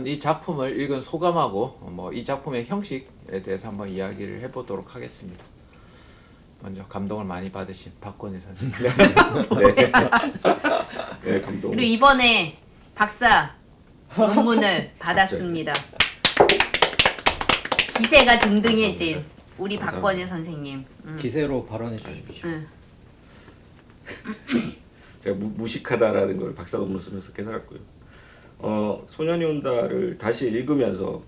우선 이 작품을 읽은 소감하고 뭐 이 작품의 형식에 대해서 한번 이야기를 해보도록 하겠습니다. 먼저 감동을 많이 받으신 박건희 선생님. 네. 네, 감동. 그리고 이번에 박사 논문을 받았습니다. 기세가 등등해진 우리 박건희 선생님. 기세로 발언해 주십시오. 응. 제가 무식하다라는 걸 박사 논문 쓰면서 깨달았고요. 소년이 온다를 다시 읽으면서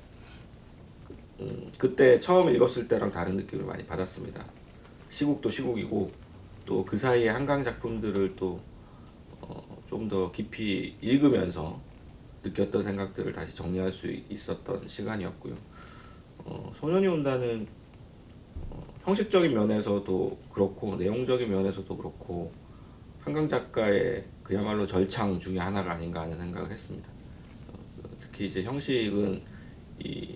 그때 처음 읽었을 때랑 다른 느낌을 많이 받았습니다. 시국도 시국이고 또 그 사이에 한강 작품들을 또 좀 더 깊이 읽으면서 느꼈던 생각들을 다시 정리할 수 있었던 시간이었고요. 소년이 온다는 형식적인 면에서도 그렇고 내용적인 면에서도 그렇고 한강 작가의 그야말로 절창 중에 하나가 아닌가 하는 생각을 했습니다. 특히 이제 형식은 이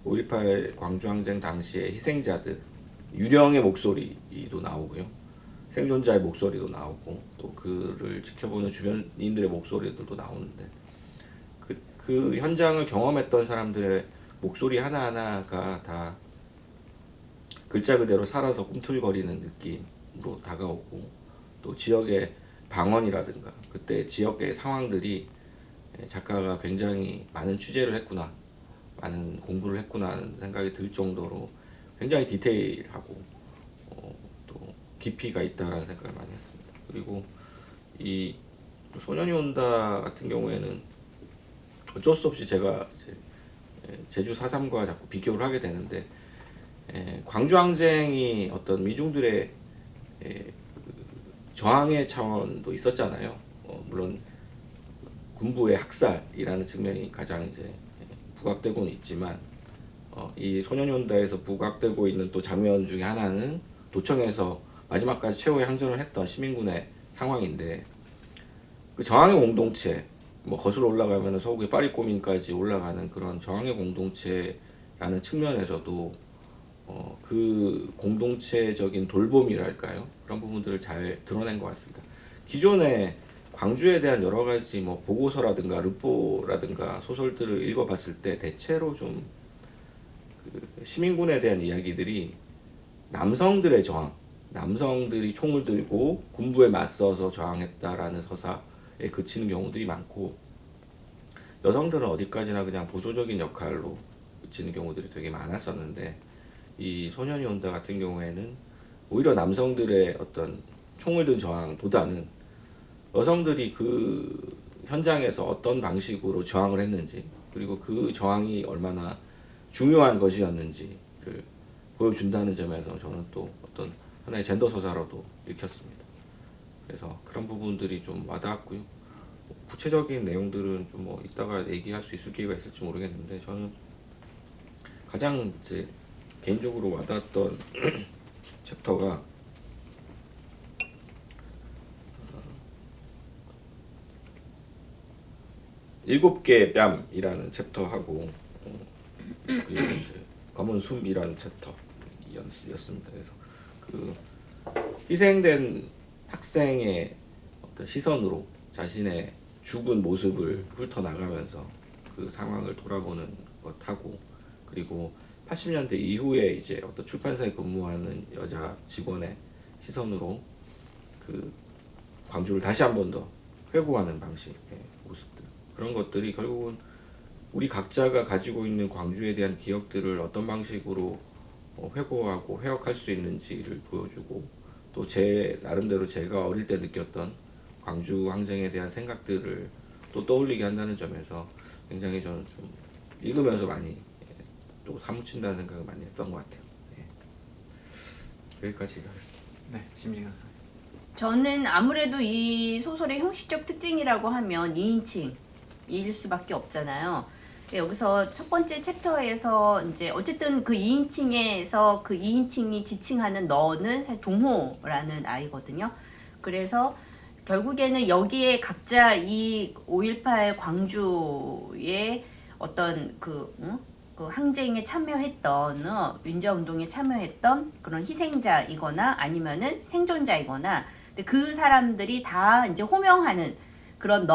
5.18 광주항쟁 당시의 희생자들 유령의 목소리도 나오고요, 생존자의 목소리도 나오고 또 그를 지켜보는 주변인들의 목소리들도 나오는데 그 현장을 경험했던 사람들의 목소리 하나하나가 다 글자 그대로 살아서 꿈틀거리는 느낌으로 다가오고 또 지역의 방언이라든가 그때 지역의 상황들이 작가가 굉장히 많은 취재를 했구나, 많은 공부를 했구나 하는 생각이 들 정도로 굉장히 디테일하고 또 깊이가 있다라는 생각을 많이 했습니다. 그리고 이 소년이 온다 같은 경우에는 어쩔 수 없이 제가 이제 제주 4.3과 자꾸 비교를 하게 되는데 광주항쟁이 어떤 미중들의 저항의 차원도 있었잖아요. 물론 군부의 학살이라는 측면이 가장 이제 부각되고는 있지만 이 소년이 온다에서 부각되고 있는 또 장면 중에 하나는 도청에서 마지막까지 최후의 항전을 했던 시민군의 상황인데 그 저항의 공동체, 뭐 거슬러 올라가면 서욱의 파리꼬민까지 올라가는 그런 저항의 공동체라는 측면에서도 그 공동체적인 돌봄이랄까요? 그런 부분들을 잘 드러낸 것 같습니다. 기존에 광주에 대한 여러 가지 뭐 보고서라든가 르포라든가 소설들을 읽어봤을 때 대체로 좀 그 시민군에 대한 이야기들이 남성들의 저항, 남성들이 총을 들고 군부에 맞서서 저항했다라는 서사에 그치는 경우들이 많고 여성들은 어디까지나 그냥 보조적인 역할로 그치는 경우들이 되게 많았었는데 이 소년이 온다 같은 경우에는 오히려 남성들의 어떤 총을 든 저항보다는 여성들이 그 현장에서 어떤 방식으로 저항을 했는지 그리고 그 저항이 얼마나 중요한 것이었는지를 보여준다는 점에서 저는 또 어떤 하나의 젠더 서사로도 읽혔습니다. 그래서 그런 부분들이 좀 와닿았고요. 구체적인 내용들은 좀 뭐 이따가 얘기할 수 있을 기회가 있을지 모르겠는데 저는 가장 이제 개인적으로 와닿았던 챕터가 7개의 뺨이라는 챕터하고 그리고 이제 검은 숨이라는 챕터였습니다. 그래서 그 희생된 학생의 어떤 시선으로 자신의 죽은 모습을 훑어나가면서 그 상황을 돌아보는 것하고 그리고 80년대 이후에 이제 어떤 출판사에 근무하는 여자 직원의 시선으로 그 광주를 다시 한 번 더 회고하는 방식의 모습들, 그런 것들이 결국은 우리 각자가 가지고 있는 광주에 대한 기억들을 어떤 방식으로 회고하고 회역할 수 있는지를 보여주고 또 제 나름대로 제가 어릴 때 느꼈던 광주 항쟁에 대한 생각들을 또 떠올리게 한다는 점에서 굉장히 저는 좀 읽으면서 많이 또 사무친다는 생각을 많이 했던 것 같아요. 네. 여기까지 하겠습니다. 네, 심지경 선생님. 저는 아무래도 이 소설의 형식적 특징이라고 하면 2인칭일 수밖에 없잖아요. 여기서 첫 번째 챕터에서 이제 어쨌든 그 2인칭에서 그 2인칭이 지칭하는 너는 사실 동호라는 아이거든요. 그래서 결국에는 여기에 각자 이 5.18 광주의 어떤 그 항쟁에 참여했던 민주화운동에 참여했던 그런 희생자이거나 아니면은 생존자이거나 그 사람들이 다 이제 호명하는 그런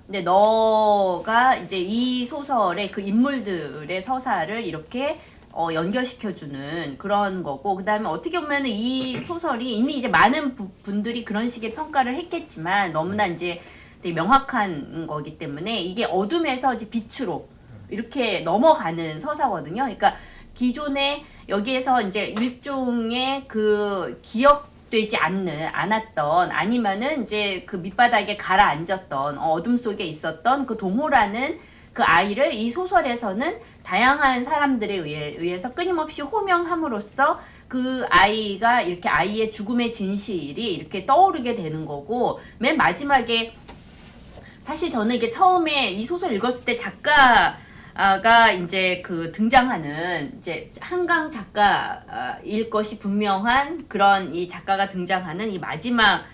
근데 너가 이제 이 소설의 그 인물들의 서사를 이렇게 연결시켜주는 그런 거고, 그 다음에 어떻게 보면은 이 소설이 이미 이제 많은 분들이 그런 식의 평가를 했겠지만 너무나 이제 되게 명확한 거기 때문에 이게 어둠에서 이제 빛으로 이렇게 넘어가는 서사거든요. 그러니까 기존에 여기에서 이제 일종의 그 기억되지 않았던, 아니면은 이제 그 밑바닥에 가라앉았던, 어둠 속에 있었던 그 동호라는 그 아이를 이 소설에서는 다양한 사람들에 의해서 끊임없이 호명함으로써 그 아이가 이렇게 아이의 죽음의 진실이 이렇게 떠오르게 되는 거고, 맨 마지막에 사실 저는 이게 처음에 이 소설 읽었을 때 작가가 이제 그 등장하는 이제 한강 작가일 것이 분명한 그런 이 작가가 등장하는 이 마지막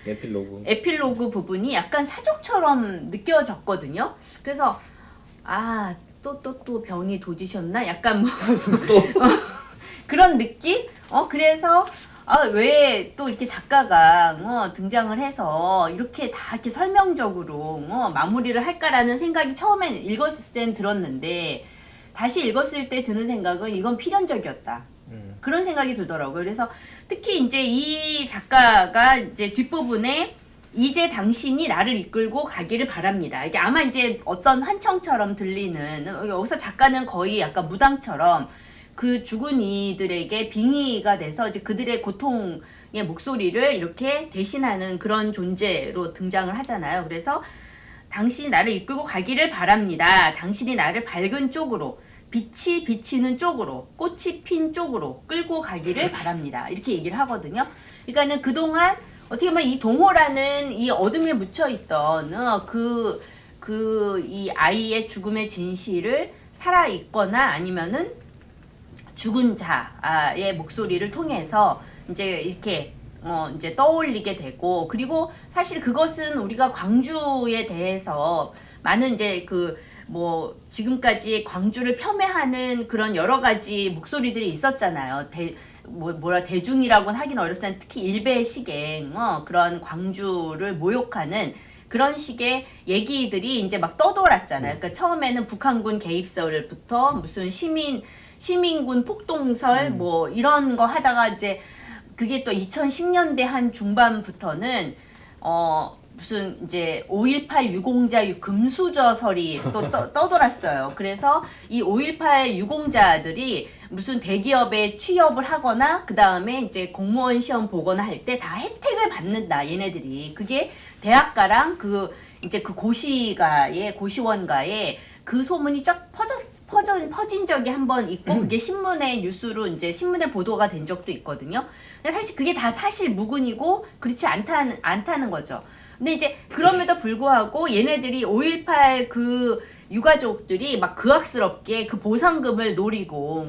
에필로그 부분이 약간 사족처럼 느껴졌거든요. 그래서 또 병이 도지셨나? 약간 뭐 그런 느낌? 그래서 왜 또 이렇게 작가가 등장을 해서 이렇게 다 이렇게 설명적으로 마무리를 할까라는 생각이 처음엔 읽었을 땐 들었는데, 다시 읽었을 때 드는 생각은 이건 필연적이었다. 그런 생각이 들더라고요. 그래서 특히 이제 이 작가가 이제 뒷부분에 이제 당신이 나를 이끌고 가기를 바랍니다. 이게 아마 이제 어떤 환청처럼 들리는, 여기서 작가는 거의 약간 무당처럼 그 죽은 이들에게 빙의가 돼서 이제 그들의 고통의 목소리를 이렇게 대신하는 그런 존재로 등장을 하잖아요. 그래서 당신이 나를 이끌고 가기를 바랍니다. 당신이 나를 밝은 쪽으로, 빛이 비치는 쪽으로, 꽃이 핀 쪽으로 끌고 가기를 바랍니다. 이렇게 얘기를 하거든요. 그러니까는 그동안 어떻게 보면 이 동호라는 이 어둠에 묻혀있던 이 아이의 죽음의 진실을 살아있거나 아니면은 죽은 자의 목소리를 통해서 이제 이렇게 이제 떠올리게 되고, 그리고 사실 그것은 우리가 광주에 대해서 많은 이제 뭐 지금까지 광주를 폄훼하는 그런 여러 가지 목소리들이 있었잖아요. 대중이라고는 하긴 어렵지만 특히 일베식의 그런 광주를 모욕하는 그런 식의 얘기들이 이제 막 떠돌았잖아요. 그러니까 처음에는 북한군 개입설부터 무슨 시민군 폭동설 뭐 이런 거 하다가 이제 그게 또 2010년대 한 중반부터는 무슨 이제 5.18 유공자 금수저설이 또 떠돌았어요. 그래서 이 5.18 유공자들이 무슨 대기업에 취업을 하거나 그 다음에 이제 공무원 시험 보거나 할 때 다 혜택을 받는다, 얘네들이. 그게 대학가랑 이제 그 고시원가에 그 소문이 쫙 퍼진 적이 한 번 있고, 그게 뉴스로 이제 신문에 보도가 된 적도 있거든요. 근데 사실 그게 다 사실 무근이고 그렇지 않다는 거죠. 근데 이제 그럼에도 불구하고 얘네들이 5.18 그 유가족들이 막 극악스럽게 그 보상금을 노리고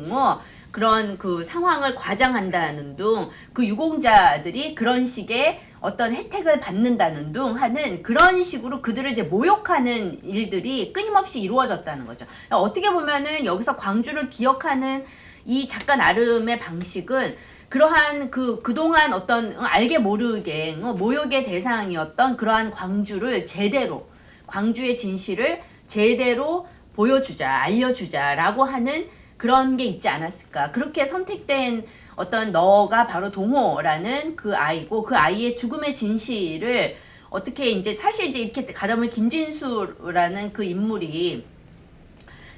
그런 그 상황을 과장한다는 둥, 그 유공자들이 그런 식의 어떤 혜택을 받는다는 둥 하는 그런 식으로 그들을 이제 모욕하는 일들이 끊임없이 이루어졌다는 거죠. 어떻게 보면은 여기서 광주를 기억하는 이 작가 나름의 방식은 그러한 그동안 어떤 알게 모르게 모욕의 대상이었던 그러한 광주를 제대로, 광주의 진실을 제대로 보여주자, 알려주자라고 하는 그런 게 있지 않았을까. 그렇게 선택된 어떤 너가 바로 동호라는 그 아이고, 그 아이의 죽음의 진실을 어떻게 이제 사실 이제 이렇게 가다 보면 김진수라는 그 인물이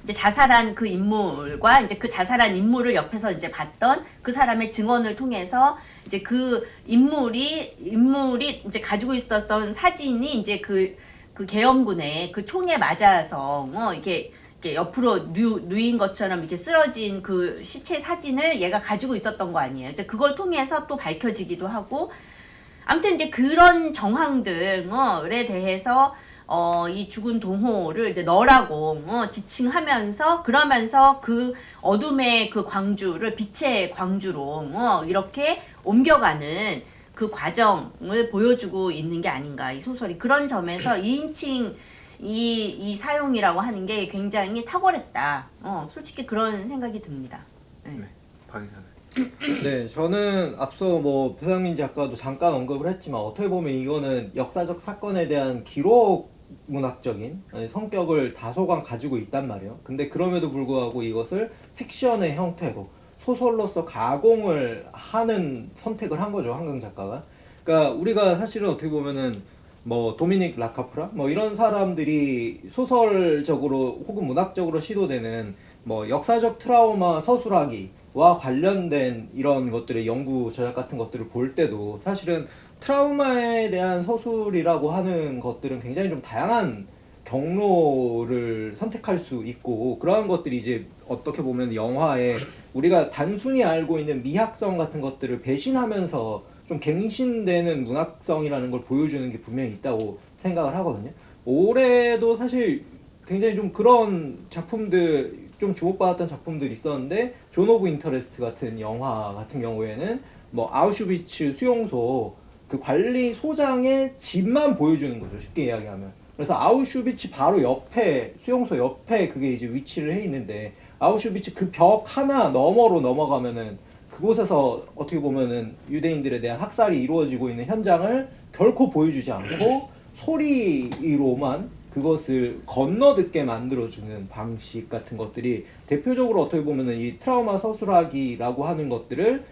이제 자살한 그 인물과 이제 그 자살한 인물을 옆에서 이제 봤던 그 사람의 증언을 통해서 이제 그 인물이 이제 가지고 있었던 사진이 이제 그 계엄군의 그 총에 맞아서 이렇게 옆으로 누인 것처럼 이렇게 쓰러진 그 시체 사진을 얘가 가지고 있었던 거 아니에요. 이제 그걸 통해서 또 밝혀지기도 하고, 아무튼 이제 그런 정황들에 대해서 이 죽은 동호를 이제 너라고 지칭하면서, 그러면서 그 어둠의 그 광주를 빛의 광주로 이렇게 옮겨가는 그 과정을 보여주고 있는 게 아닌가, 이 소설이. 그런 점에서 2인칭 이 사용이라고 하는 게 굉장히 탁월했다. 솔직히 그런 생각이 듭니다. 네. 박인선 네, 저는 앞서 뭐 배상민 작가도 잠깐 언급을 했지만 어떻게 보면 이거는 역사적 사건에 대한 기록 문학적인 성격을 다소간 가지고 있단 말이에요. 근데 그럼에도 불구하고 이것을 픽션의 형태로 소설로서 가공을 하는 선택을 한 거죠, 한강 작가가. 그러니까 우리가 사실은 어떻게 보면은 뭐 도미닉 라카프라 뭐 이런 사람들이 소설적으로 혹은 문학적으로 시도되는 뭐 역사적 트라우마 서술하기와 관련된 이런 것들의 연구 전략 같은 것들을 볼 때도 사실은 트라우마에 대한 서술이라고 하는 것들은 굉장히 좀 다양한 경로를 선택할 수 있고, 그러한 것들이 이제 어떻게 보면 영화에 우리가 단순히 알고 있는 미학성 같은 것들을 배신하면서 좀 갱신되는 문학성이라는 걸 보여주는 게 분명히 있다고 생각을 하거든요. 올해도 사실 굉장히 좀 그런 작품들, 좀 주목받았던 작품들이 있었는데, 존 오브 인터레스트 같은 영화 같은 경우에는 뭐 아우슈비츠 수용소 그 관리소장의 집만 보여주는 거죠, 쉽게 이야기하면. 그래서 아우슈비츠 바로 옆에, 수용소 옆에 그게 이제 위치를 해 있는데, 아우슈비츠 그 벽 하나 너머로 넘어가면은 그곳에서 어떻게 보면은 유대인들에 대한 학살이 이루어지고 있는 현장을 결코 보여주지 않고 소리로만 그것을 건너듣게 만들어주는 방식 같은 것들이 대표적으로 어떻게 보면은 이 트라우마 서술하기라고 하는 것들을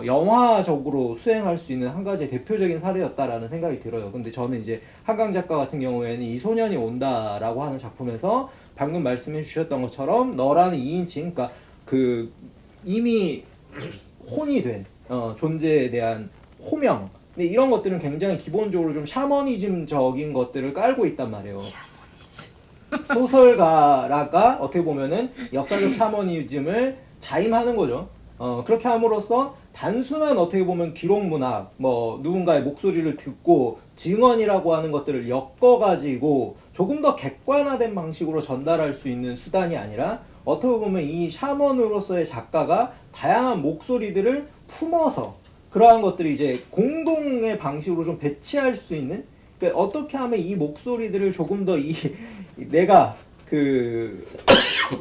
영화적으로 수행할 수 있는 한 가지 대표적인 사례였다라는 생각이 들어요. 근데 저는 이제 한강 작가 같은 경우에는 이 소년이 온다라고 하는 작품에서 방금 말씀해 주셨던 것처럼 너라는 2인칭, 그러니까 그 이미 혼이 된 존재에 대한 호명, 근데 이런 것들은 굉장히 기본적으로 좀 샤머니즘적인 것들을 깔고 있단 말이에요. 소설가라가 어떻게 보면은 역사적 샤머니즘을 자임하는 거죠. 그렇게 함으로써 단순한 어떻게 보면 기록 문학, 뭐 누군가의 목소리를 듣고 증언이라고 하는 것들을 엮어가지고 조금 더 객관화된 방식으로 전달할 수 있는 수단이 아니라, 어떻게 보면 이 샤먼으로서의 작가가 다양한 목소리들을 품어서 그러한 것들이 이제 공동의 방식으로 좀 배치할 수 있는, 그러니까 어떻게 하면 이 목소리들을 조금 더 이 내가 그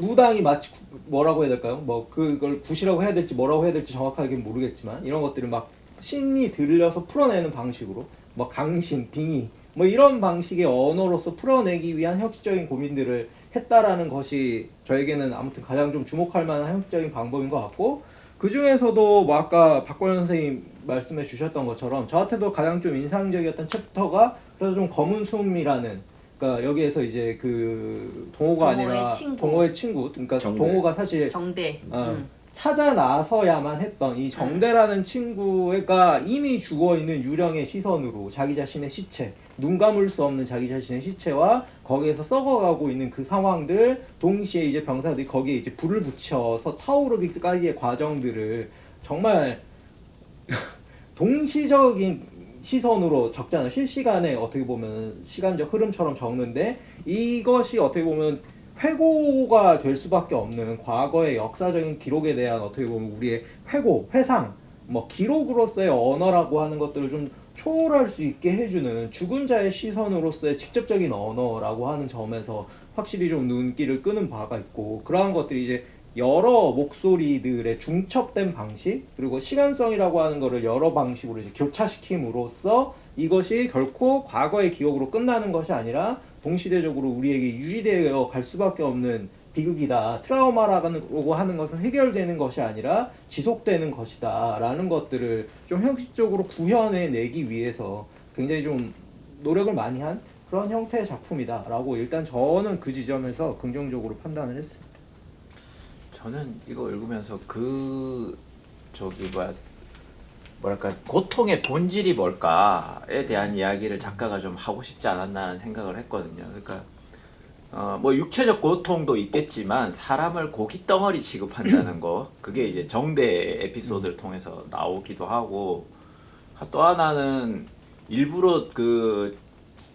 무당이 마치 뭐라고 해야 될까요? 뭐 그걸 굿이라고 해야 될지 뭐라고 해야 될지 정확하게 모르겠지만, 이런 것들을 막 신이 들려서 풀어내는 방식으로 뭐 강신, 빙의 뭐 이런 방식의 언어로서 풀어내기 위한 형식적인 고민들을 했다라는 것이 저에게는 아무튼 가장 좀 주목할 만한 형식적인 방법인 것 같고, 그 중에서도 뭐 아까 박권 선생님 말씀해 주셨던 것처럼 저한테도 가장 좀 인상적이었던 챕터가 그래서 좀 검은 숨이라는, 그러니까 여기에서 이제 그 동호가 아니라 동호의 친구, 그러니까 정대. 동호가 사실 정대. 찾아 나서야만 했던 이 정대라는 친구가 이미 죽어 있는 유령의 시선으로 자기 자신의 시체, 눈 감을 수 없는 자기 자신의 시체와 거기에서 썩어가고 있는 그 상황들, 동시에 이제 병사들이 거기에 이제 불을 붙여서 타오르기까지의 과정들을 정말 동시적인 시선으로 적잖아요. 실시간에 어떻게 보면 시간적 흐름처럼 적는데, 이것이 어떻게 보면 회고가 될 수밖에 없는 과거의 역사적인 기록에 대한 어떻게 보면 우리의 회고, 회상, 뭐 기록으로서의 언어라고 하는 것들을 좀 초월할 수 있게 해주는 죽은 자의 시선으로서의 직접적인 언어라고 하는 점에서 확실히 좀 눈길을 끄는 바가 있고, 그러한 것들이 이제 여러 목소리들의 중첩된 방식, 그리고 시간성이라고 하는 거를 여러 방식으로 이제 교차시킴으로써 이것이 결코 과거의 기억으로 끝나는 것이 아니라 동시대적으로 우리에게 유지되어 갈 수밖에 없는 비극이다. 트라우마라고 하는 것은 해결되는 것이 아니라 지속되는 것이다. 라는 것들을 좀 형식적으로 구현해내기 위해서 굉장히 좀 노력을 많이 한 그런 형태의 작품이다. 라고 일단 저는 그 지점에서 긍정적으로 판단을 했습니다. 저는 이거 읽으면서 뭐랄까 고통의 본질이 뭘까에 대한 이야기를 작가가 좀 하고 싶지 않았나 생각을 했거든요. 그러니까 뭐 육체적 고통도 있겠지만 사람을 고깃 덩어리 취급한다는 거, 그게 이제 정대 에피소드를 통해서 나오기도 하고, 또 하나는 일부러 그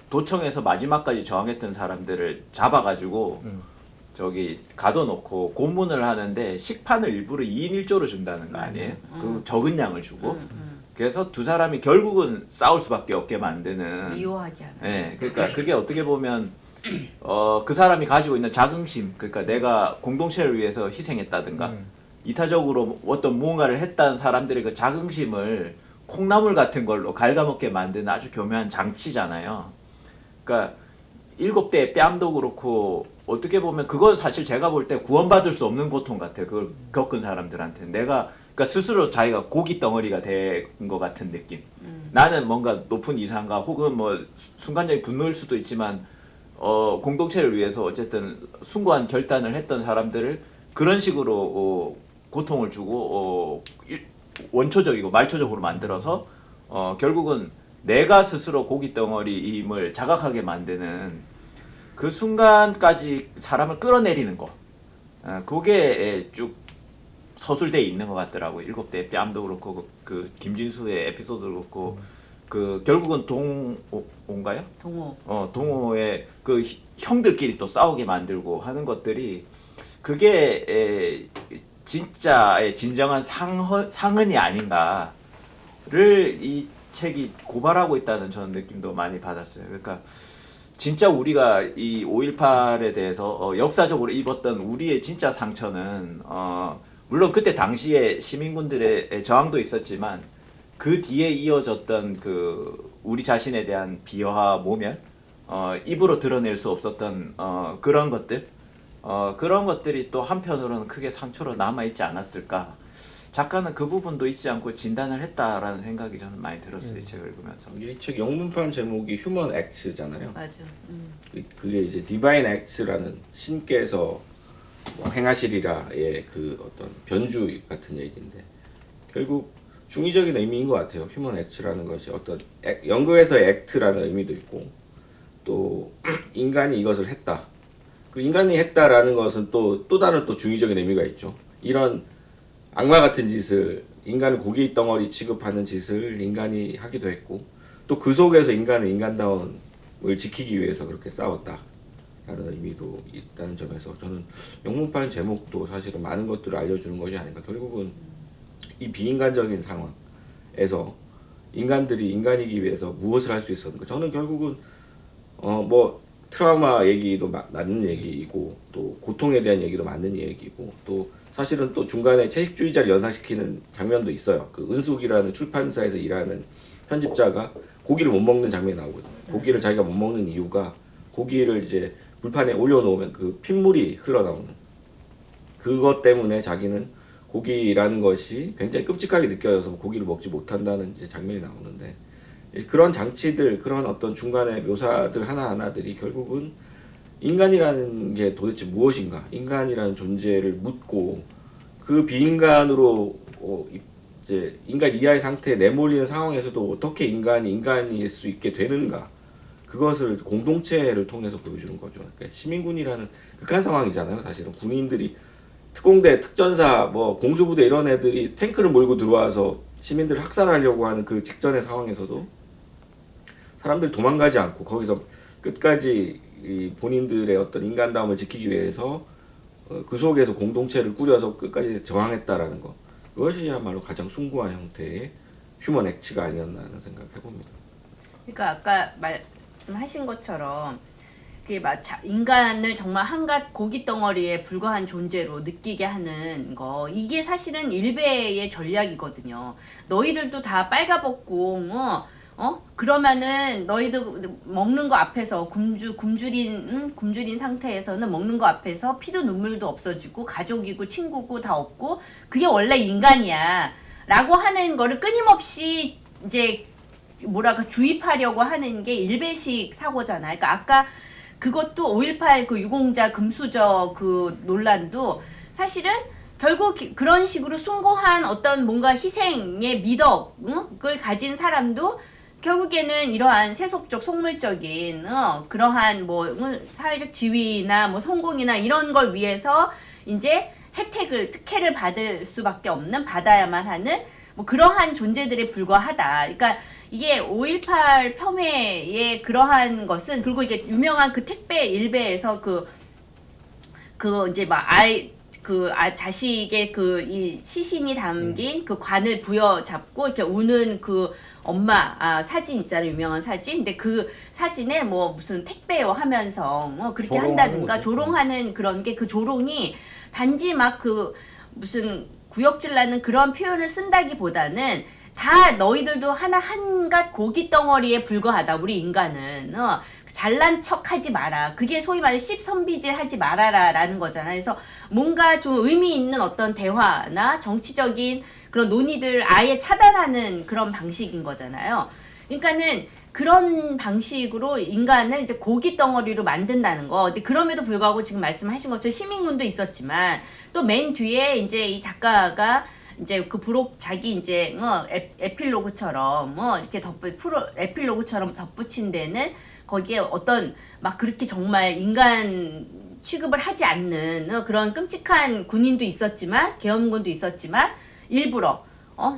도청에서 마지막까지 저항했던 사람들을 잡아가지고 저기 가둬놓고 고문을 하는데 식판을 일부러 2인 1조로 준다는 거 아니에요? 그 적은 양을 주고. 그래서 두 사람이 결국은 싸울 수밖에 없게 만드는. 미워하지 않아요. 네, 그러니까 그게 어떻게 보면 그 사람이 가지고 있는 자긍심, 그러니까 내가 공동체를 위해서 희생했다든가 이타적으로 어떤 무언가를 했다는 사람들의 그 자긍심을 콩나물 같은 걸로 갉아먹게 만드는 아주 교묘한 장치잖아요. 그러니까 7대의 뺨도 그렇고 어떻게 보면 그건 사실 제가 볼 때 구원받을 수 없는 고통 같아요. 그걸 겪은 사람들한테 내가 그러니까 스스로 자기가 고기 덩어리가 된 것 같은 느낌. 나는 뭔가 높은 이상과 혹은 뭐 순간적인 분노일 수도 있지만 공동체를 위해서 어쨌든 숭고한 결단을 했던 사람들을 그런 식으로 고통을 주고 원초적이고 말초적으로 만들어서 결국은 내가 스스로 고기 덩어리임을 자각하게 만드는 그 순간까지 사람을 끌어내리는 거. 그게 쭉 서술돼 있는 것 같더라고요. 7대의 뺨도 그렇고 그 김진수의 에피소드도 그렇고 그 결국은 동호인가요? 동호. 동호의 그 형들끼리 또 싸우게 만들고 하는 것들이 그게 진짜의 진정한 상흔이 아닌가를 이 책이 고발하고 있다는 저는 느낌도 많이 받았어요. 그러니까 진짜 우리가 이 5.18에 대해서 역사적으로 입었던 우리의 진짜 상처는 물론 그때 당시에 시민군들의 저항도 있었지만 그 뒤에 이어졌던 그 우리 자신에 대한 비하와 모멸, 입으로 드러낼 수 없었던 그런 것들, 그런 것들이 또 한편으로는 크게 상처로 남아 있지 않았을까. 작가는 그 부분도 잊지 않고 진단을 했다라는 생각이 저는 많이 들었어요. 이 책을 읽으면서. 이 책 영문판 제목이 휴먼 액츠잖아요. 맞아. 그게 이제 디바인 액츠라는 신께서 뭐 행하시리라의 그 어떤 변주 같은 얘기인데 결국 중의적인 의미인 것 같아요. 휴먼 액츠라는 것이 어떤 연극에서의 액트라는 의미도 있고 또 인간이 이것을 했다. 그 인간이 했다라는 것은 또 다른 또 중의적인 의미가 있죠. 이런 악마 같은 짓을 인간을 고기 덩어리 취급하는 짓을 인간이 하기도 했고 또 그 속에서 인간은 인간다움을 지키기 위해서 그렇게 싸웠다 라는 의미도 있다는 점에서 저는 영문판 제목도 사실은 많은 것들을 알려주는 것이 아닌가. 결국은 이 비인간적인 상황에서 인간들이 인간이기 위해서 무엇을 할 수 있었는가. 저는 결국은 뭐 트라우마 얘기도 맞는 얘기이고 또 고통에 대한 얘기도 맞는 얘기고 또 사실은 또 중간에 채식주의자를 연상시키는 장면도 있어요. 그 은숙이라는 출판사에서 일하는 편집자가 고기를 못 먹는 장면이 나오거든요. 고기를 자기가 못 먹는 이유가 고기를 이제 불판에 올려놓으면 그 핏물이 흘러나오는 그것 때문에 자기는 고기라는 것이 굉장히 끔찍하게 느껴져서 고기를 먹지 못한다는 이제 장면이 나오는데 그런 장치들, 그런 어떤 중간의 묘사들 하나하나들이 결국은 인간이라는 게 도대체 무엇인가, 인간이라는 존재를 묻고 그 비인간으로 이제 인간 이하의 상태에 내몰리는 상황에서도 어떻게 인간이 인간일 수 있게 되는가, 그것을 공동체를 통해서 보여주는 거죠. 그러니까 시민군이라는 극한 상황이잖아요. 사실은 군인들이 특공대, 특전사, 뭐 공수부대 이런 애들이 탱크를 몰고 들어와서 시민들을 학살하려고 하는 그 직전의 상황에서도 사람들이 도망가지 않고 거기서 끝까지 이 본인들의 어떤 인간다움을 지키기 위해서 그 속에서 공동체를 꾸려서 끝까지 저항했다라는 거, 그것이야말로 가장 숭고한 형태의 휴먼 액츠가 아니었나 하는 생각을 해봅니다. 그러니까 아까 말씀하신 것처럼 그게 인간을 정말 한갓 고기 덩어리에 불과한 존재로 느끼게 하는 거, 이게 사실은 일베의 전략이거든요. 너희들도 다 빨가벗고 그러면은 너희들 먹는 거 앞에서 굶주린 상태에서는 먹는 거 앞에서 피도 눈물도 없어지고 가족이고 친구고 다 없고 그게 원래 인간이야 라고 하는 거를 끊임없이 이제 주입하려고 하는 게 일베식 사고잖아. 그러니까 아까 그것도 5.18 그 유공자 금수저 그 논란도 사실은 결국 그런 식으로 숭고한 어떤 뭔가 희생의 미덕을 가진 사람도 결국에는 이러한 세속적 속물적인 그러한 뭐 사회적 지위나 뭐 성공이나 이런 걸 위해서 이제 특혜를 받을 수밖에 없는, 받아야만 하는 뭐 그러한 존재들에 불과하다. 그러니까 이게 5.18 폄훼의 그러한 것은, 그리고 이게 유명한 그 택배 일베에서 그 이제 막 자식의 그 이 시신이 담긴 그 관을 부여잡고 이렇게 우는 그 엄마 사진 있잖아요. 유명한 사진. 근데 그 사진에 뭐 무슨 택배요 하면서 그렇게 한다든가 조롱하는 그런 게, 그 조롱이 단지 막 그 무슨 구역질 나는 그런 표현을 쓴다기보다는 다 너희들도 한갓 고기 덩어리에 불과하다. 우리 인간은 잘난 척하지 마라. 그게 소위 말해 씹선비질하지 말아라라는 거잖아요. 그래서 뭔가 좀 의미 있는 어떤 대화나 정치적인 그런 논의들 아예 차단하는 그런 방식인 거잖아요. 그러니까는 그런 방식으로 인간을 이제 고기 덩어리로 만든다는 거. 근데 그럼에도 불구하고 지금 말씀하신 것처럼 시민군도 있었지만 또 맨 뒤에 이제 이 작가가 이제 그 부록 자기 이제 에필로그처럼 이렇게 에필로그처럼 덧붙인 데는 거기에 어떤 막 그렇게 정말 인간 취급을 하지 않는 그런 끔찍한 군인도 있었지만 계엄군도 있었지만 일부러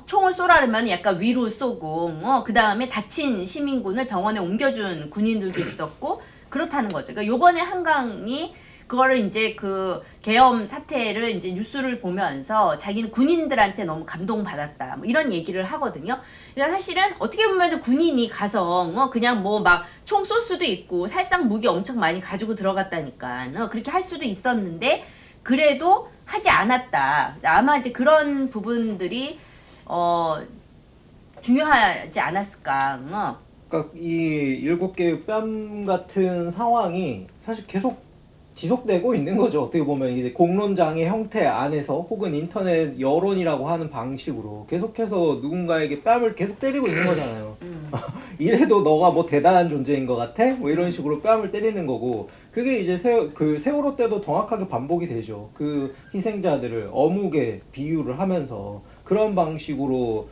총을 쏘라면 약간 위로 쏘고 그 다음에 다친 시민군을 병원에 옮겨준 군인들도 있었고 그렇다는 거죠. 그러니까 요번에 한강이 그거를 이제 그 계엄 사태를 이제 뉴스를 보면서 자기는 군인들한테 너무 감동받았다. 뭐 이런 얘기를 하거든요. 그러니까 사실은 어떻게 보면 군인이 가서 그냥 뭐 막 총 쏠 수도 있고 살상 무기 엄청 많이 가지고 들어갔다니까. 그렇게 할 수도 있었는데 그래도 하지 않았다. 아마 이제 그런 부분들이 중요하지 않았을까. 그러니까 이 7개의 뺨 같은 상황이 사실 계속 지속되고 있는 거죠. 어떻게 보면 이제 공론장의 형태 안에서 혹은 인터넷 여론이라고 하는 방식으로 계속해서 누군가에게 뺨을 계속 때리고 있는 거잖아요. 이래도 너가 뭐 대단한 존재인 것 같아? 뭐 이런 식으로 뺨을 때리는 거고, 그게 이제 세월호 때도 정확하게 반복이 되죠. 그 희생자들을 어묵에 비유를 하면서 그런 방식으로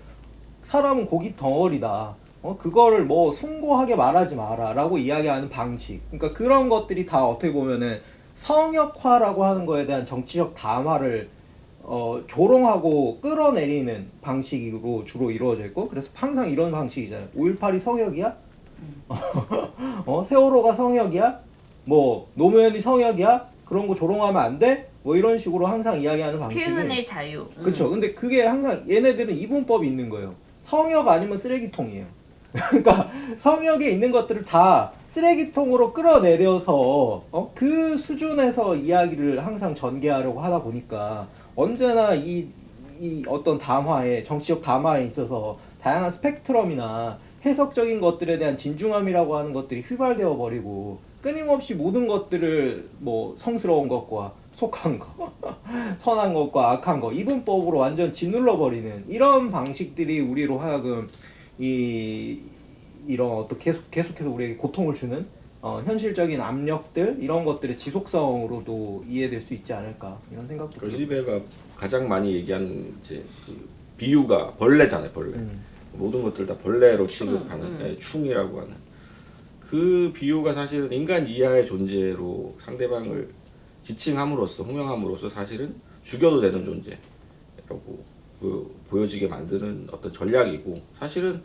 사람은 고기 덩어리다. 그거를 뭐 숭고하게 말하지 마라 라고 이야기하는 방식. 그러니까 그런 것들이 다 어떻게 보면은 성역화라고 하는 거에 대한 정치적 담화를 조롱하고 끌어내리는 방식으로 주로 이루어져 있고, 그래서 항상 이런 방식이잖아요. 5.18이 성역이야? 세월호가 성역이야? 뭐 노무현이 성역이야? 그런 거 조롱하면 안 돼? 뭐 이런 식으로 항상 이야기하는 방식이 표현의 자유. 그렇죠. 근데 그게 항상 얘네들은 이분법이 있는 거예요. 성역 아니면 쓰레기통이에요. 그러니까 성역에 있는 것들을 다 쓰레기통으로 끌어내려서 그 수준에서 이야기를 항상 전개하려고 하다 보니까 언제나 이 어떤 담화에, 정치적 담화에 있어서 다양한 스펙트럼이나 해석적인 것들에 대한 진중함이라고 하는 것들이 휘발되어 버리고, 끊임없이 모든 것들을 뭐 성스러운 것과 속한 거, 선한 것과 악한 거, 이분법으로 완전 짓눌러 버리는 이런 방식들이 우리로 하여금 이런 어떤 계속해서 우리에게 고통을 주는 현실적인 압력들, 이런 것들의 지속성으로도 이해될 수 있지 않을까, 이런 생각도 그 들어요. 일베가 가장 많이 얘기하는 이제 그 비유가 벌레잖아요. 벌레. 모든 것들 다 벌레로 취급하는 충이라고 하는 그 비유가 사실은 인간 이하의 존재로 상대방을 지칭함으로써, 호명함으로써 사실은 죽여도 되는 존재라고 보여지게 만드는 어떤 전략이고, 사실은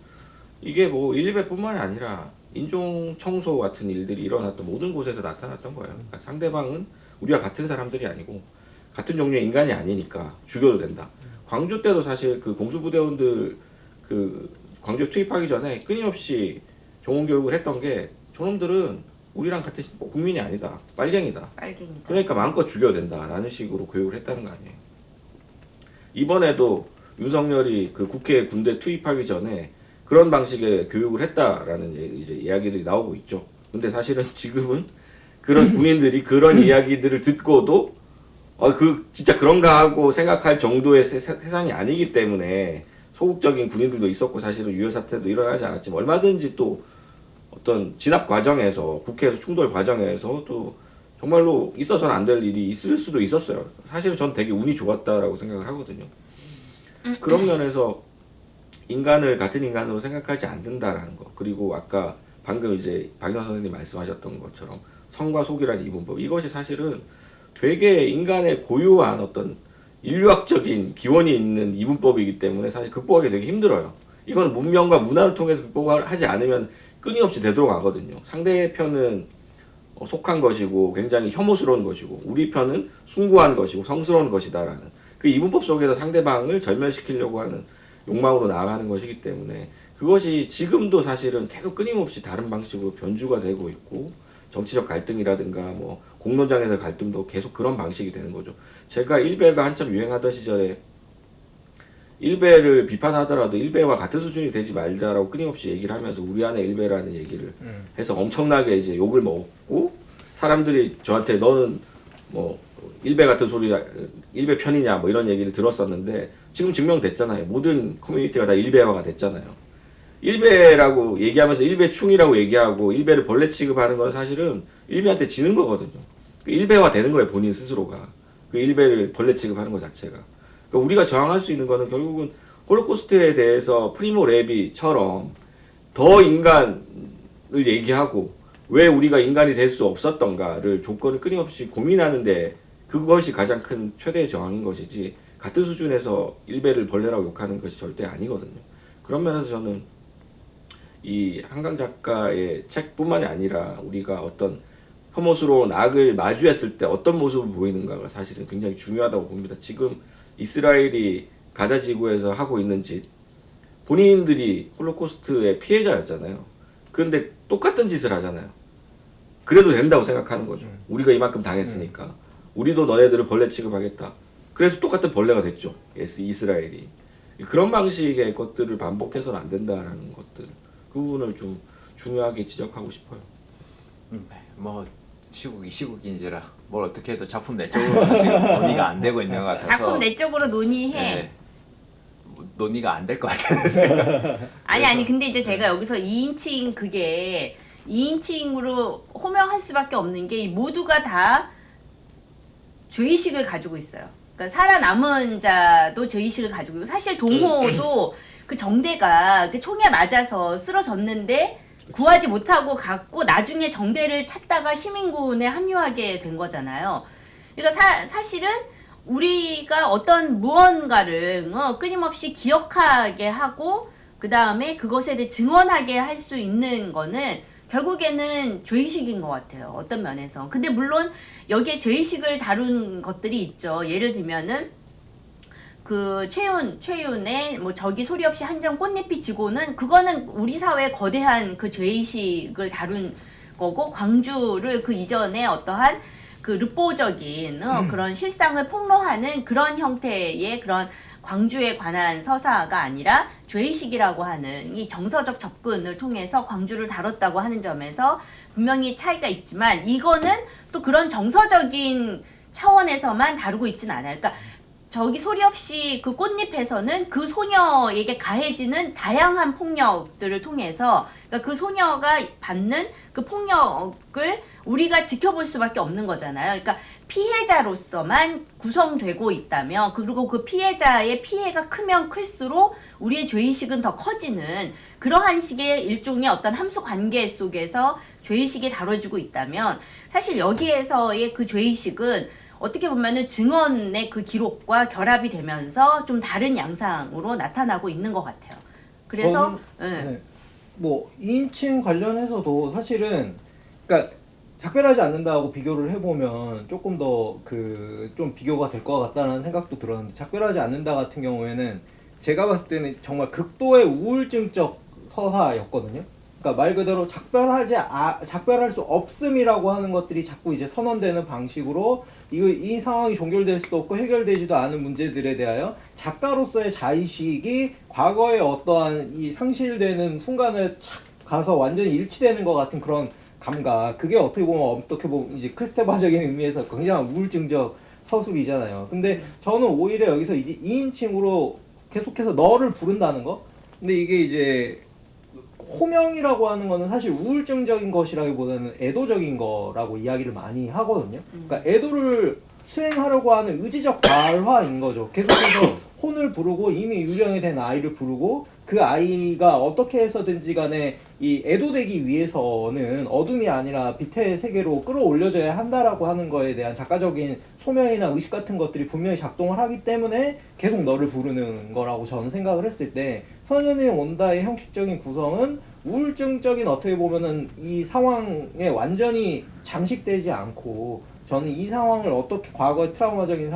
이게 뭐 일베뿐만이 아니라 인종 청소 같은 일들이 일어났던 모든 곳에서 나타났던 거예요. 그러니까 상대방은 우리와 같은 사람들이 아니고 같은 종류의 인간이 아니니까 죽여도 된다. 광주 때도 사실 그 공수부대원들 그 광주에 투입하기 전에 끊임없이 종원교육을 했던 게, 저놈들은 우리랑 같은 국민이 아니다, 빨갱이다. 그러니까 마음껏 죽여도 된다라는 식으로 교육을 했다는 거 아니에요. 이번에도 윤석열이 그 국회에 군대 투입하기 전에 그런 방식의 교육을 했다라는 이제 이야기들이 나오고 있죠. 근데 사실은 지금은 그런 군인들이 그런 이야기들을 듣고도 진짜 그런가 하고 생각할 정도의 세상이 아니기 때문에 소극적인 군인들도 있었고, 사실은 유혈 사태도 일어나지 않았지만 얼마든지 또 어떤 진압 과정에서, 국회에서 충돌 과정에서 또 정말로 있어서는 안 될 일이 있을 수도 있었어요. 사실은 전 되게 운이 좋았다라고 생각을 하거든요. 그런 면에서 인간을 같은 인간으로 생각하지 않는다라는 거, 그리고 아까 방금 이제 박인환 선생님 말씀하셨던 것처럼 성과 속이라는 이분법, 이것이 사실은 되게 인간의 고유한 어떤 인류학적인 기원이 있는 이분법이기 때문에 사실 극복하기 되게 힘들어요. 이건 문명과 문화를 통해서 극복하지 않으면 끊임없이 되돌아가거든요. 상대편은 속한 것이고 굉장히 혐오스러운 것이고, 우리 편은 숭고한 것이고 성스러운 것이다라는 그 이분법 속에서 상대방을 절멸시키려고 하는 욕망으로 나아가는 것이기 때문에, 그것이 지금도 사실은 계속 끊임없이 다른 방식으로 변주가 되고 있고, 정치적 갈등이라든가 뭐 공론장에서 갈등도 계속 그런 방식이 되는 거죠. 제가 일베가 한참 유행하던 시절에 일베를 비판하더라도 일베와 같은 수준이 되지 말자라고 끊임없이 얘기를 하면서 우리 안에 일베라는 얘기를 해서 엄청나게 이제 욕을 먹고 사람들이 저한테 너는 뭐 일베 같은 소리 일베 편이냐 뭐 이런 얘기를 들었었는데 지금 증명됐잖아요. 모든 커뮤니티가 다 일베화가 됐잖아요. 일베라고 얘기하면서 일베충이라고 얘기하고 일베를 벌레 취급하는 건 사실은 일베한테 지는 거거든요. 그 일베화 되는 거예요. 본인 스스로가. 그 일베를 벌레 취급하는 것 자체가. 그러니까 우리가 저항할 수 있는 거는 결국은 홀로코스트에 대해서 프리모 레비처럼 더 인간을 얘기하고 왜 우리가 인간이 될 수 없었던가를 조건을 끊임없이 고민하는데 그것이 가장 큰 최대의 저항인 것이지 같은 수준에서 일베를 벌레라고 욕하는 것이 절대 아니거든요. 그런 면에서 저는 이 한강 작가의 책뿐만이 아니라 우리가 어떤 혐오스러운 악을 마주했을 때 어떤 모습을 보이는가가 사실은 굉장히 중요하다고 봅니다. 지금 이스라엘이 가자 지구에서 하고 있는 짓, 본인들이 홀로코스트의 피해자였잖아요. 그런데 똑같은 짓을 하잖아요. 그래도 된다고 생각하는 거죠. 우리가 이만큼 당했으니까. 우리도 너네들을 벌레 취급하겠다. 그래서 똑같은 벌레가 됐죠. 이스라엘이. 그런 방식의 것들을 반복해서는 안 된다라는 것들. 그 부분을 좀 중요하게 지적하고 싶어요. 뭐 시국이 시국인지라 뭘 어떻게 해도 작품 내적으로 지금 논의가 안 되고 있는 것 같아서 작품 내적으로 논의해. 네, 뭐 논의가 안 될 것 같아요. 생각. 아니 근데 이제 제가 여기서 2인칭 그게 2인칭으로 호명할 수밖에 없는 게 모두가 다 죄의식을 가지고 있어요. 그러니까 살아남은 자도 죄의식을 가지고 있고 사실 동호도 그 정대가 그 총에 맞아서 쓰러졌는데 구하지 못하고 갔고 나중에 정대를 찾다가 시민군에 합류하게 된 거잖아요. 그러니까 사실은 우리가 어떤 무언가를 끊임없이 기억하게 하고 그 다음에 그것에 대해 증언하게 할 수 있는 거는 결국에는 죄의식인 것 같아요. 어떤 면에서. 근데 물론 여기에 죄의식을 다룬 것들이 있죠. 예를 들면은 그 최윤의 뭐 저기 소리 없이 한 점 꽃잎이 지고는 그거는 우리 사회의 거대한 그 죄의식을 다룬 거고 광주를 그 이전에 어떠한 그 르포적인 그런 실상을 폭로하는 그런 형태의 그런 광주에 관한 서사가 아니라 죄의식이라고 하는 이 정서적 접근을 통해서 광주를 다뤘다고 하는 점에서 분명히 차이가 있지만 이거는 또 그런 정서적인 차원에서만 다루고 있진 않아요. 그러니까 저기 소리 없이 그 꽃잎에서는 그 소녀에게 가해지는 다양한 폭력들을 통해서 그러니까 그 소녀가 받는 그 폭력을 우리가 지켜볼 수밖에 없는 거잖아요. 그러니까 피해자로서만 구성되고 있다면 그리고 그 피해자의 피해가 크면 클수록 우리의 죄의식은 더 커지는 그러한 식의 일종의 어떤 함수 관계 속에서 죄의식이 다뤄지고 있다면 사실 여기에서의 그 죄의식은 어떻게 보면은 증언의 그 기록과 결합이 되면서 좀 다른 양상으로 나타나고 있는 것 같아요. 그래서 네. 뭐 2인칭 관련해서도 사실은 그러니까 작별하지 않는다고 비교를 해보면 조금 더 그 좀 비교가 될 것 같다는 생각도 들었는데 작별하지 않는다 같은 경우에는 제가 봤을 때는 정말 극도의 우울증적 서사였거든요. 그러니까 말 그대로 작별할 수 없음이라고 하는 것들이 자꾸 이제 선언되는 방식으로 이 상황이 종결될 수도 없고 해결되지도 않은 문제들에 대하여 작가로서의 자의식이 과거의 어떠한 이 상실되는 순간을 착 가서 완전히 일치되는 것 같은 그런 감각. 그게 어떻게 보면 이제 크리스테바적인 의미에서 굉장히 우울증적 서술이잖아요. 근데 저는 오히려 여기서 이제 2인칭으로 계속해서 너를 부른다는 거. 근데 이게 이제 호명이라고 하는 거는 사실 우울증적인 것이라기보다는 애도적인 거라고 이야기를 많이 하거든요. 그러니까 애도를 수행하려고 하는 의지적 발화인 거죠. 계속해서 혼을 부르고 이미 유령이 된 아이를 부르고 그 아이가 어떻게 해서든지 간에 이 애도되기 위해서는 어둠이 아니라 빛의 세계로 끌어올려져야 한다라고 하는 거에 대한 작가적인 소명이나 의식 같은 것들이 분명히 작동을 하기 때문에 계속 너를 부르는 거라고 저는 생각을 했을 때 소년이 온다의 형식적인 구성은 우울증적인 어떻게 보면은 이 상황에 완전히 잠식되지 않고 저는 이 상황을 어떻게 과거의 트라우마적인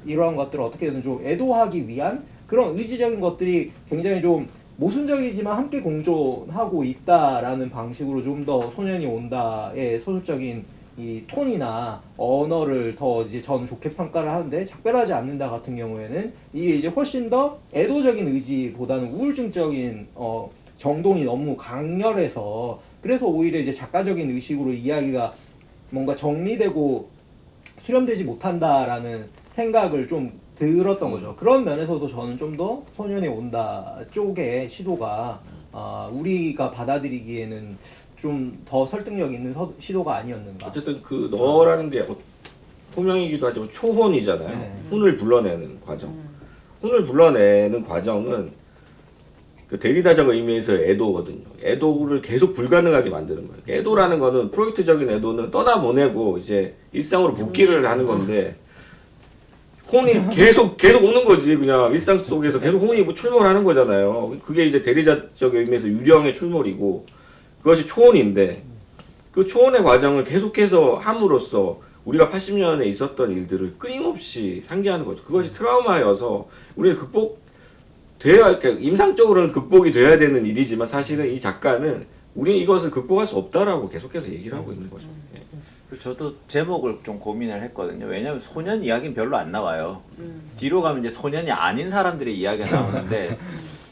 이러한 것들을 어떻게든 좀 애도하기 위한 그런 의지적인 것들이 굉장히 좀 모순적이지만 함께 공존하고 있다라는 방식으로 좀 더 소년이 온다의 소설적인 이 톤이나 언어를 더 이제 저는 좋게 평가를 하는데 작별하지 않는다 같은 경우에는 이게 이제 훨씬 더 애도적인 의지보다는 우울증적인 정동이 너무 강렬해서 그래서 오히려 이제 작가적인 의식으로 이야기가 뭔가 정리되고 수렴되지 못한다라는 생각을 좀 들었던 거죠. 그런 면에서도 저는 좀 더 소년이 온다 쪽의 시도가 우리가 받아들이기에는 좀 더 설득력 있는 시도가 아니었는가. 어쨌든 그 너라는 게 호명이기도 하지만 초혼이잖아요. 네. 혼을 불러내는 과정. 혼을 불러내는 과정은 그 대리다적 의미에서의 애도거든요. 애도를 계속 불가능하게 만드는 거예요. 애도라는 거는 프로이트적인 애도는 떠나보내고 이제 일상으로 복귀를 하는 건데 혼이 계속 오는 거지. 그냥 일상 속에서 계속 혼이 뭐 출몰하는 거잖아요. 그게 이제 대리자적 의미에서 유령의 출몰이고 그것이 초혼인데 그 초혼의 과정을 계속해서 함으로써 우리가 80년에 있었던 일들을 끊임없이 상기하는 거죠. 그것이 트라우마여서 우리는 임상적으로는 극복이 돼야 되는 일이지만 사실은 이 작가는 우리는 이것을 극복할 수 없다라고 계속해서 얘기를 하고 있는 거죠. 예. 저도 제목을 좀 고민을 했거든요. 왜냐하면 소년 이야기는 별로 안 나와요. 뒤로 가면 이제 소년이 아닌 사람들의 이야기가 나오는데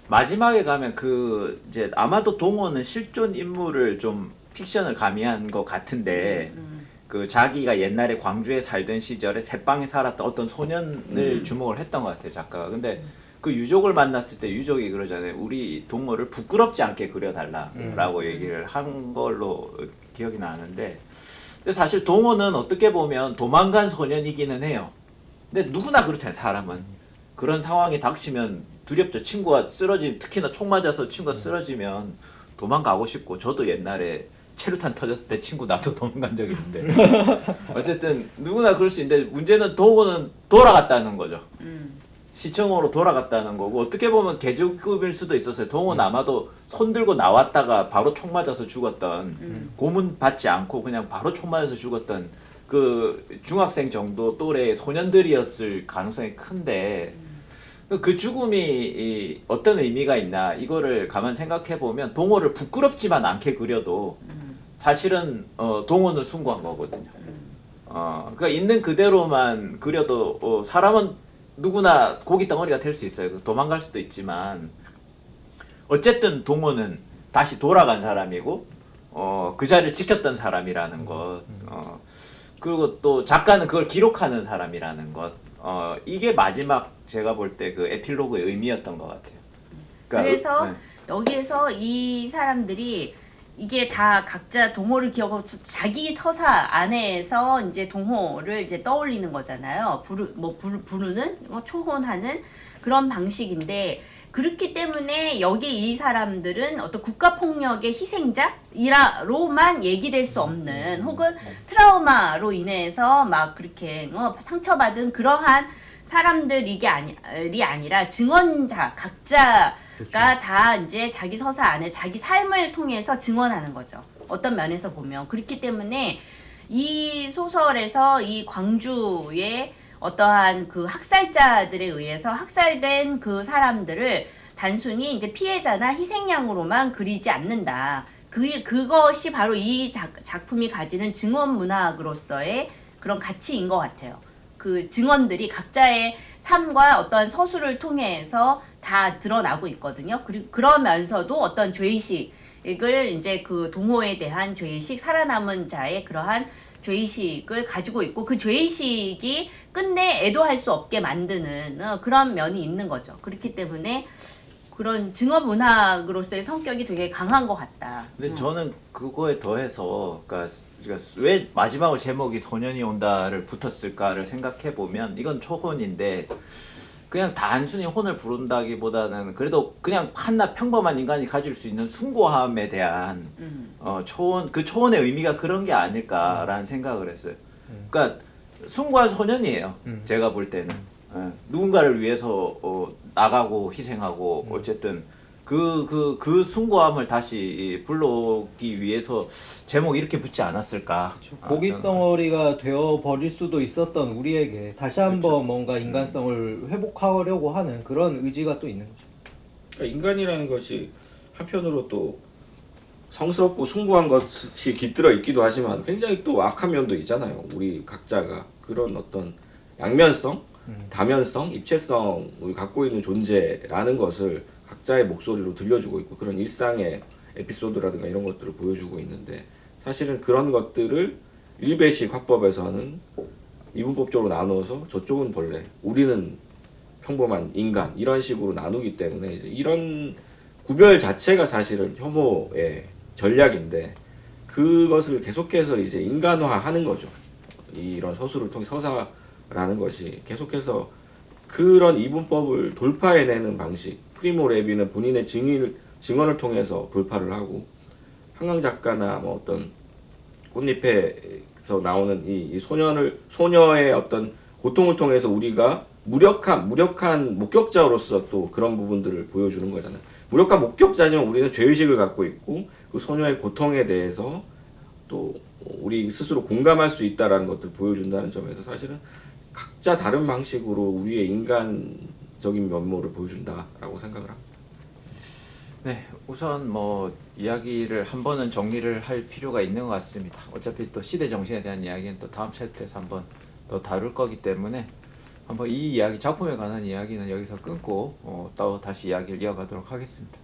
마지막에 가면 그 이제 아마도 동호는 실존 인물을 좀 픽션을 가미한 것 같은데 그 자기가 옛날에 광주에 살던 시절에 새방에 살았던 어떤 소년을 주목을 했던 것 같아요, 작가가. 근데 그 유족을 만났을 때 유족이 그러잖아요. 우리 동호를 부끄럽지 않게 그려달라라고 얘기를 한 걸로 기억이 나는데 근데 사실 동호는 어떻게 보면 도망간 소년이기는 해요. 근데 누구나 그렇잖아요, 사람은. 그런 상황이 닥치면 두렵죠. 친구가 특히나 총 맞아서 친구가 쓰러지면 도망가고 싶고 저도 옛날에 체류탄 터졌을 때 친구 나도 도망간 적이 있는데 어쨌든 누구나 그럴 수 있는데 문제는 동호는 돌아갔다는 거죠. 시청으로 돌아갔다는 거고 어떻게 보면 개죽음일 수도 있었어요. 동호는 아마도 손 들고 나왔다가 바로 총 맞아서 죽었던 고문 받지 않고 그냥 바로 총 맞아서 죽었던 그 중학생 정도 또래의 소년들이었을 가능성이 큰데 그 죽음이 어떤 의미가 있나 이거를 가만 생각해 보면 동호를 부끄럽지만 않게 그려도 사실은 동호는 숭고한 거거든요. 그러니까 있는 그대로만 그려도 사람은 누구나 고기 덩어리가 될 수 있어요. 도망갈 수도 있지만 어쨌든 동호는 다시 돌아간 사람이고 그 자리를 지켰던 사람이라는 것 그리고 또 작가는 그걸 기록하는 사람이라는 것 이게 마지막 제가 볼 때 그 에필로그의 의미였던 것 같아요. 그러니까 그래서 여기에서 이 사람들이 이게 다 각자 동호를 기억하고 자기 서사 안에서 이제 동호를 이제 떠올리는 거잖아요. 부르는 초혼하는 그런 방식인데 그렇기 때문에 여기 이 사람들은 어떤 국가폭력의 희생자로만 얘기될 수 없는 혹은 트라우마로 인해서 막 그렇게 상처받은 그러한 사람들이 아니라 증언자 각자가 그렇죠. 다 이제 자기 서사 안에 자기 삶을 통해서 증언하는 거죠. 어떤 면에서 보면 그렇기 때문에 이 소설에서 이 광주의 어떠한 그 학살자들에 의해서 학살된 그 사람들을 단순히 이제 피해자나 희생양으로만 그리지 않는다. 그것이 바로 이 작품이 가지는 증언 문학으로서의 그런 가치인 것 같아요. 그 증언들이 각자의 삶과 어떤 서술을 통해서 다 드러나고 있거든요. 그러면서도 어떤 죄의식을 이제 그 동호에 대한 죄의식, 살아남은 자의 그러한 죄의식을 가지고 있고 그 죄의식이 끝내 애도할 수 없게 만드는 그런 면이 있는 거죠. 그렇기 때문에 그런 증언 문학으로서의 성격이 되게 강한 것 같다. 근데 저는 그거에 더해서 그러니까 왜 마지막으로 제목이 소년이 온다를 붙었을까를 생각해 보면 이건 초혼인데 그냥 단순히 혼을 부른다기보다는 그래도 그냥 한낱 평범한 인간이 가질 수 있는 숭고함에 대한 초혼의 의미가 그런 게 아닐까라는 생각을 했어요. 그러니까 숭고한 소년이에요. 제가 볼 때는 누군가를 위해서 나가고 희생하고 어쨌든 그 숭고함을 다시 불러오기 위해서 제목이 이렇게 붙지 않았을까. 고기 덩어리가 되어 버릴 수도 있었던 우리에게 다시 한번 그렇죠. 뭔가 인간성을 회복하려고 하는 그런 의지가 또 있는 거죠. 그러니까 인간이라는 것이 한편으로 또 성스럽고 숭고한 것이 깃들어 있기도 하지만 굉장히 또 악한 면도 있잖아요. 우리 각자가 그런 어떤 양면성, 다면성, 입체성을 갖고 있는 존재라는 것을 각자의 목소리로 들려주고 있고 그런 일상의 에피소드라든가 이런 것들을 보여주고 있는데 사실은 그런 것들을 일배식 화법에서는 이분법적으로 나누어서 저쪽은 벌레, 우리는 평범한 인간 이런 식으로 나누기 때문에 이제 이런 구별 자체가 사실은 혐오의 전략인데 그것을 계속해서 이제 인간화하는 거죠. 이런 서술을 통해 서사라는 것이 계속해서 그런 이분법을 돌파해내는 방식. 프리모 레비는 본인의 증언을 통해서 돌파를 하고 한강 작가나 뭐 어떤 꽃잎에서 나오는 이 소녀의 어떤 고통을 통해서 우리가 무력한 목격자로서 또 그런 부분들을 보여주는 거잖아요. 무력한 목격자지만 우리는 죄의식을 갖고 있고 그 소녀의 고통에 대해서 또 우리 스스로 공감할 수 있다라는 것들을 보여준다는 점에서 사실은 각자 다른 방식으로 우리의 인간적인 면모를 보여준다라고 생각을 합니다. 네, 우선 뭐 이야기를 한 번은 정리를 할 필요가 있는 것 같습니다. 어차피 또 시대 정신에 대한 이야기는 또 다음 챕터에서 한번 더 다룰 거기 때문에 한번 이 이야기 작품에 관한 이야기는 여기서 끊고 또 다시 이야기를 이어가도록 하겠습니다.